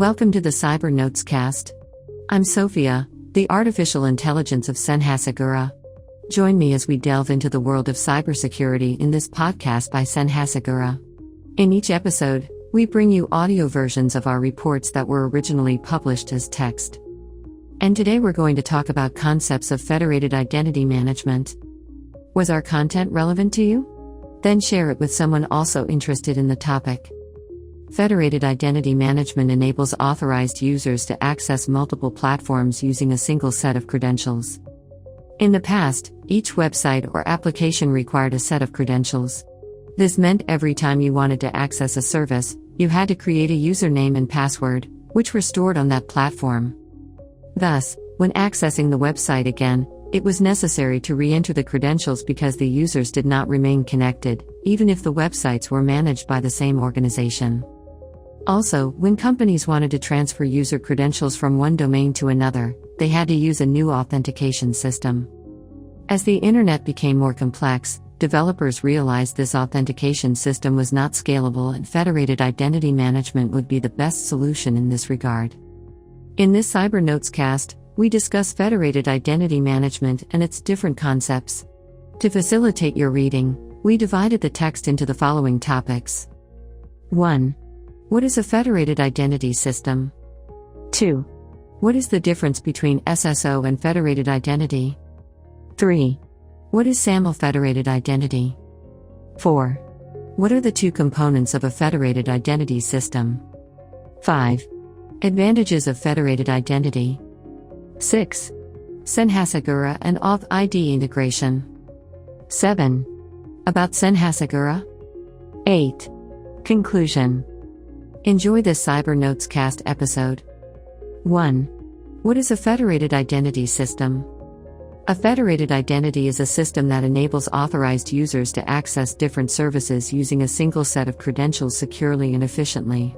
Welcome to the Cyber Notes Cast. I'm Sophia, the artificial intelligence of Sen Hasekura. Join me as we delve into the world of cybersecurity in this podcast by Sen Hasekura. In each episode, we bring you audio versions of our reports that were originally published as text. And today we're going to talk about concepts of federated identity management. Was our content relevant to you? Then share it with someone also interested in the topic. Federated identity management enables authorized users to access multiple platforms using a single set of credentials. In the past, each website or application required a set of credentials. This meant every time you wanted to access a service, you had to create a username and password, which were stored on that platform. Thus, when accessing the website again, it was necessary to re-enter the credentials because the users did not remain connected, even if the websites were managed by the same organization. Also, when companies wanted to transfer user credentials from one domain to another, they had to use a new authentication system. As the internet became more complex, developers realized this authentication system was not scalable and federated identity management would be the best solution in this regard. In this Cyber Notes cast, we discuss federated identity management and its different concepts. To facilitate your reading, we divided the text into the following topics. 1. What is a federated identity system? 2. What is the difference between SSO and federated identity? 3. What is SAML federated identity? 4. What are the two components of a federated identity system? 5. Advantages of federated identity. 6. Sen Hasekura and Auth-ID integration. 7. About Sen Hasekura. 8. Conclusion. Enjoy this Cyber Notes cast episode. 1. What is a federated identity system? A federated identity is a system that enables authorized users to access different services using a single set of credentials securely and efficiently.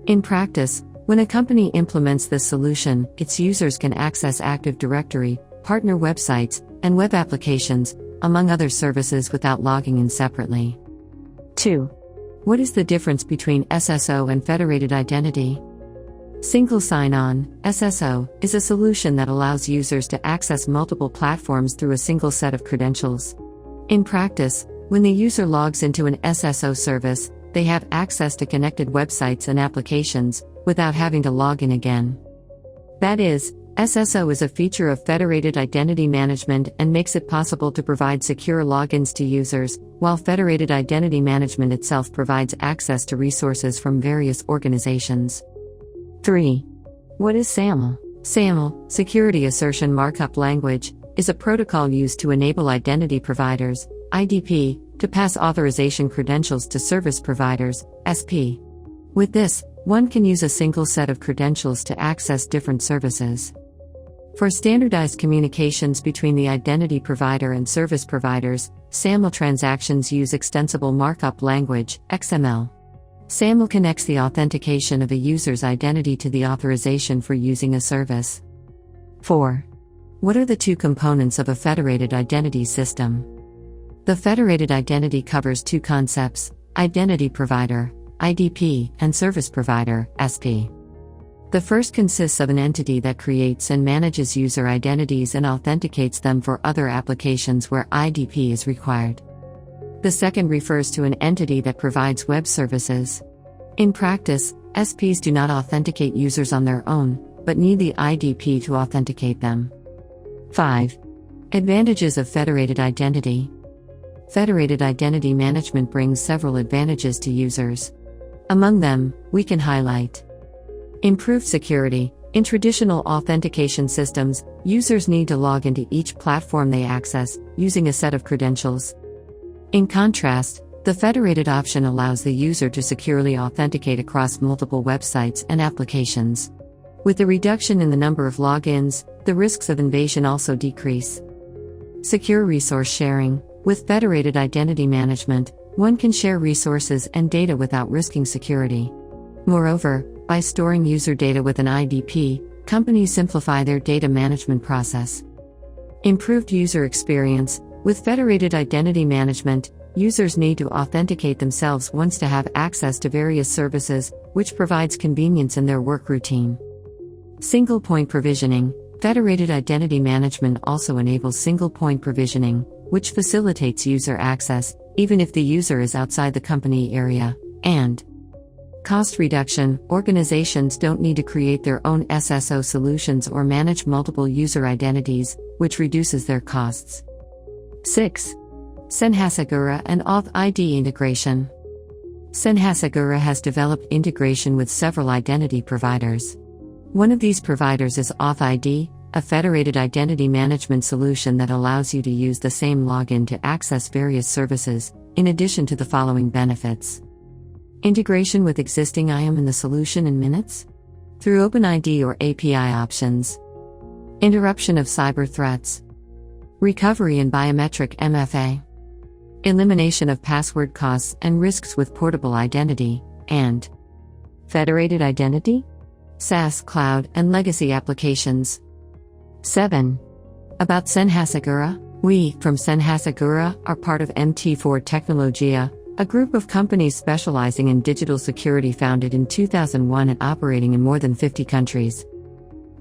In practice, when a company implements this solution, its users can access Active Directory, partner websites, and web applications, among other services without logging in separately. 2. What is the difference between SSO and federated identity? Single sign-on, SSO, is a solution that allows users to access multiple platforms through a single set of credentials. In practice, when the user logs into an SSO service, they have access to connected websites and applications, without having to log in again. That is, SSO is a feature of federated identity management and makes it possible to provide secure logins to users, while federated identity management itself provides access to resources from various organizations. 3. What is SAML? SAML, Security Assertion Markup Language, is a protocol used to enable identity providers, IDP, to pass authorization credentials to service providers, SP. With this, one can use a single set of credentials to access different services. For standardized communications between the identity provider and service providers, SAML transactions use Extensible Markup Language, XML. SAML connects the authentication of a user's identity to the authorization for using a service. 4. What are the two components of a federated identity system? The federated identity covers two concepts: identity provider, IDP, and service provider, SP. The first consists of an entity that creates and manages user identities and authenticates them for other applications where IDP is required. The second refers to an entity that provides web services. In practice, SPs do not authenticate users on their own, but need the IDP to authenticate them. 5. Advantages of federated identity. Federated identity management brings several advantages to users. Among them, we can highlight: improved security. In traditional authentication systems, users need to log into each platform they access, using a set of credentials. In contrast, the federated option allows the user to securely authenticate across multiple websites and applications. With the reduction in the number of logins, the risks of invasion also decrease. Secure resource sharing. With federated identity management, one can share resources and data without risking security. Moreover, by storing user data with an IDP, companies simplify their data management process. Improved user experience. With federated identity management, users need to authenticate themselves once to have access to various services, which provides convenience in their work routine. Single point provisioning. Federated identity management also enables single point provisioning, which facilitates user access, even if the user is outside the company area. And cost reduction. Organizations don't need to create their own SSO solutions or manage multiple user identities, which reduces their costs. 6. SAML and Auth-ID integration. SAML has developed integration with several identity providers. One of these providers is Auth-ID, a federated identity management solution that allows you to use the same login to access various services, in addition to the following benefits. Integration with existing IAM in the solution in minutes, through OpenID or API options. Interruption of cyber threats. Recovery in biometric MFA. Elimination of password costs and risks with portable identity, and federated identity, SaaS, cloud, and legacy applications. 7. About SAML. We, from SAML, are part of MT4 Technologia, a group of companies specializing in digital security founded in 2001 and operating in more than 50 countries.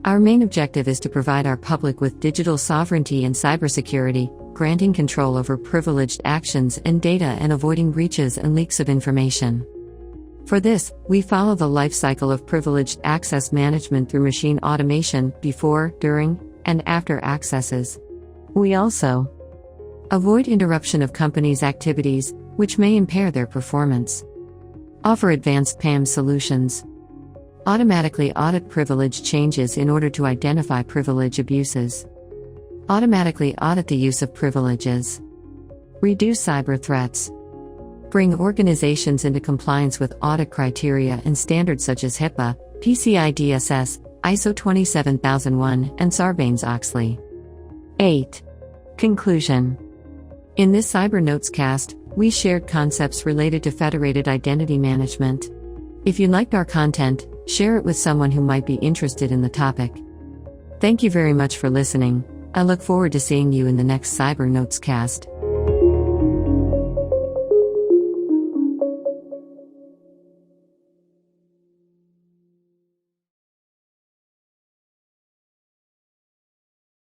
Our main objective is to provide our public with digital sovereignty and cybersecurity, granting control over privileged actions and data and avoiding breaches and leaks of information. For this, we follow the life cycle of privileged access management through machine automation, before, during, and after accesses. We also avoid interruption of companies' activities, which may impair their performance. Offer advanced PAM solutions. Automatically audit privilege changes in order to identify privilege abuses. Automatically audit the use of privileges. Reduce cyber threats. Bring organizations into compliance with audit criteria and standards such as HIPAA, PCI DSS, ISO 27001, and Sarbanes-Oxley. 8. Conclusion. In this Cyber Notes cast, we shared concepts related to federated identity management. If you liked our content, share it with someone who might be interested in the topic. Thank you very much for listening. I look forward to seeing you in the next Cyber Notes cast.